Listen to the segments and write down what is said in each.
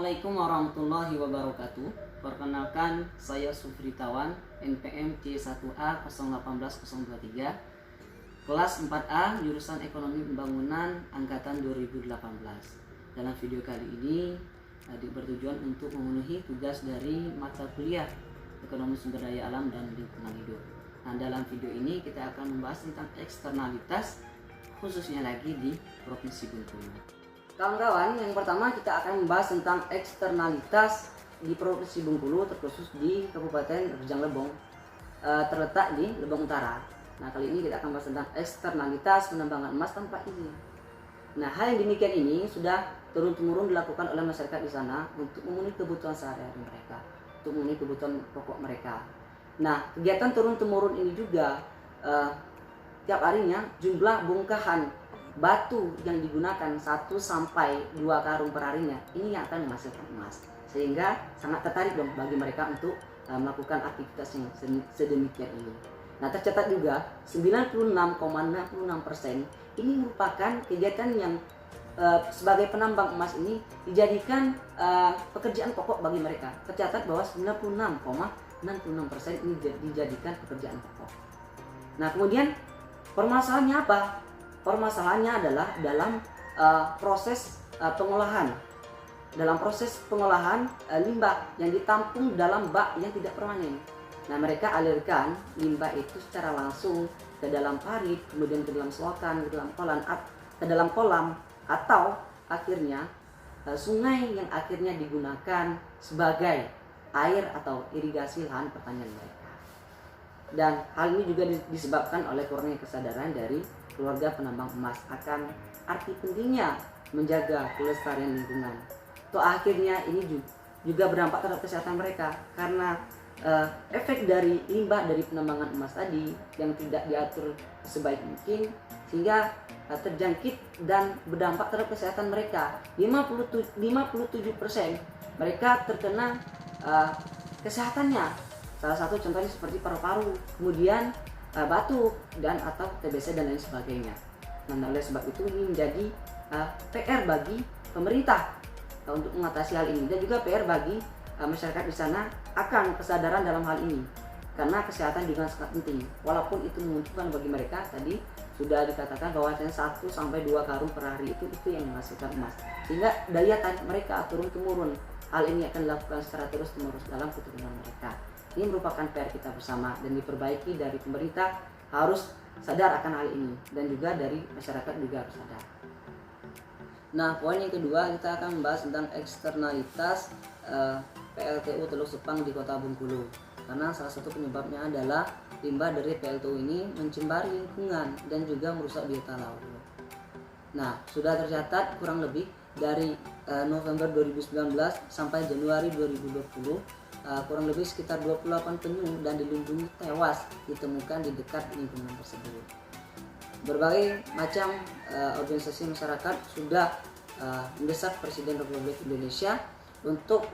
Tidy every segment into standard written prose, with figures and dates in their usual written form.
Assalamualaikum warahmatullahi wabarakatuh. Perkenalkan, saya Sufritawan, NPM C1A 018023, kelas 4A, jurusan Ekonomi Pembangunan Angkatan 2018. Dalam video kali ini bertujuan untuk memenuhi tugas dari mata kuliah Ekonomi Sumber Daya Alam dan Lingkungan Hidup. Nah, dalam video ini kita akan membahas tentang eksternalitas, khususnya lagi di Provinsi Bengkulu. Kawan-kawan, yang pertama kita akan membahas tentang eksternalitas di Provinsi Bengkulu, terkhusus di Kabupaten Rejang Lebong, terletak di Lebong Utara. Nah, kali ini kita akan membahas tentang eksternalitas penambangan emas tanpa izin. Nah, hal yang demikian ini sudah turun-temurun dilakukan oleh masyarakat di sana untuk memenuhi kebutuhan sehari-hari mereka, untuk memenuhi kebutuhan pokok mereka. Nah, kegiatan turun-temurun ini juga tiap harinya jumlah bongkahan batu yang digunakan 1 sampai 2 karung per harinya ini yang akan menghasilkan emas, sehingga sangat tertarik dong bagi mereka untuk melakukan aktivitas yang sedemikian ini. Nah, tercatat juga 96,66% ini merupakan kegiatan yang sebagai penambang emas ini dijadikan pekerjaan pokok bagi mereka. Tercatat bahwa 96,66% ini dijadikan pekerjaan pokok. Nah, kemudian permasalahannya apa? Permasalahannya adalah dalam proses pengolahan. Dalam proses pengolahan limbah yang ditampung dalam bak yang tidak permanen. Nah, mereka alirkan limbah itu secara langsung ke dalam parit, kemudian ke dalam selokan, ke dalam kolam, atau akhirnya sungai yang akhirnya digunakan sebagai air atau irigasi lahan pertanian mereka. Dan hal ini juga disebabkan oleh kurangnya kesadaran dari keluarga penambang emas akan arti pentingnya menjaga kelestarian lingkungan. Toh akhirnya ini juga berdampak terhadap kesehatan mereka, karena efek dari limbah dari penambangan emas tadi yang tidak diatur sebaik mungkin, sehingga terjangkit dan berdampak terhadap kesehatan mereka. 57% mereka terkena kesehatannya. Salah satu contohnya seperti paru-paru, kemudian batuk dan atau TBC dan lain sebagainya. Nah, oleh sebab itu ini menjadi PR bagi pemerintah untuk mengatasi hal ini, dan juga PR bagi masyarakat di sana akan kesadaran dalam hal ini, karena kesehatan juga sangat penting. Walaupun itu menguntungkan bagi mereka, tadi sudah dikatakan bahwa 1 sampai 2 karung per hari itu yang menghasilkan emas, sehingga daya tarik mereka turun-temurun. Hal ini akan dilakukan secara terus-menerus dalam keturunan mereka. Ini merupakan PR kita bersama, dan diperbaiki dari pemerintah harus sadar akan hal ini, dan juga dari masyarakat juga harus sadar. Nah, poin yang kedua kita akan membahas tentang eksternalitas PLTU Teluk Sepang di Kota Bengkulu, karena salah satu penyebabnya adalah limbah dari PLTU ini mencemari lingkungan dan juga merusak biota laut. Nah, sudah tercatat kurang lebih dari November 2019 sampai Januari 2020 kurang lebih sekitar 28 penyu dan dilindungi tewas ditemukan di dekat lingkungan tersebut. Berbagai macam organisasi masyarakat sudah mendesak Presiden Republik Indonesia untuk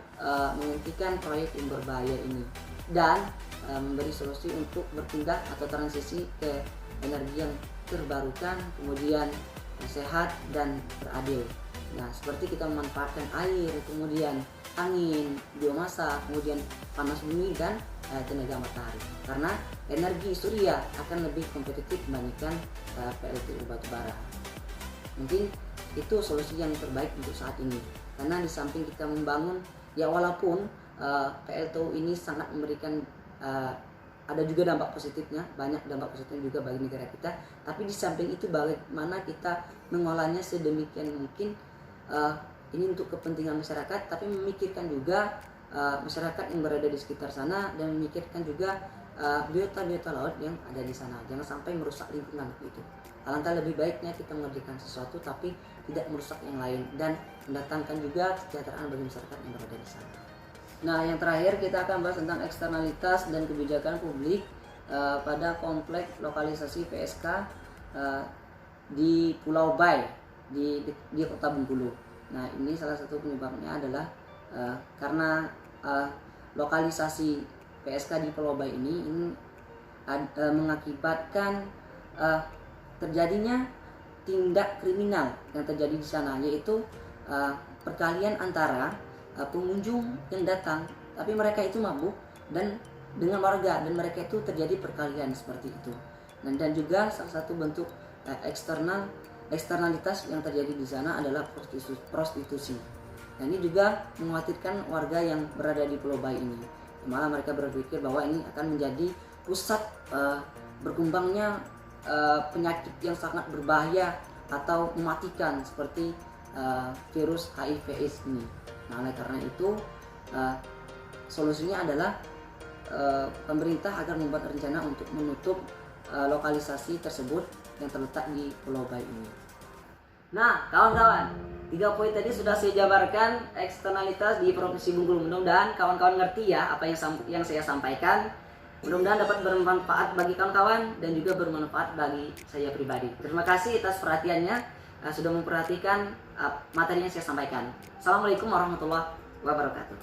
menghentikan proyek yang berbahaya ini dan memberi solusi untuk berpindah atau transisi ke energi yang terbarukan, kemudian sehat dan beradil. Nah, seperti kita memanfaatkan air, kemudian angin, biomasa, kemudian panas bumi dan tenaga matahari. Karena energi surya akan lebih kompetitif dibandingkan PLTU batubara. Mungkin itu solusi yang terbaik untuk saat ini. Karena di samping kita membangun, ya walaupun PLTU ini sangat memberikan ada juga dampak positifnya, banyak dampak positifnya juga bagi negara kita. Tapi di samping itu bagaimana kita mengolahnya sedemikian mungkin, ini untuk kepentingan masyarakat, tapi memikirkan juga masyarakat yang berada di sekitar sana, dan memikirkan juga biota laut yang ada di sana. Jangan sampai merusak lingkungan itu. Alangkah lebih baiknya kita mengerjakan sesuatu tapi tidak merusak yang lain, dan mendatangkan juga kesejahteraan bagi masyarakat yang berada di sana. Nah, yang terakhir kita akan bahas tentang eksternalitas dan kebijakan publik pada kompleks lokalisasi PSK di Pulau Bai di Kota Bengkulu. Nah, ini salah satu penyebabnya adalah karena lokalisasi PSK di Pulau Bai ini mengakibatkan terjadinya tindak kriminal yang terjadi di sana, yaitu perkalian antara pengunjung yang datang, tapi mereka itu mabuk dan dengan warga, dan mereka itu terjadi perkelahian seperti itu. Dan juga salah satu bentuk eksternalitas yang terjadi di sana adalah prostitusi. Dan ini juga mengkhawatirkan warga yang berada di Pulau Bayi ini. Malah mereka berpikir bahwa ini akan menjadi pusat berkembangnya penyakit yang sangat berbahaya atau mematikan seperti virus HIV/AIDS ini. Nah, oleh karena itu solusinya adalah pemerintah agar membuat rencana untuk menutup lokalisasi tersebut yang terletak di Pulau Bayi ini. Nah, kawan-kawan, 3 poin tadi sudah saya jabarkan eksternalitas di Provinsi Bengkulu. Mudah-mudahan kawan-kawan ngerti ya apa yang saya sampaikan. Mudah-mudahan dapat bermanfaat bagi kawan-kawan dan juga bermanfaat bagi saya pribadi. Terima kasih atas perhatiannya, sudah memperhatikan materi yang saya sampaikan. Assalamualaikum warahmatullahi wabarakatuh.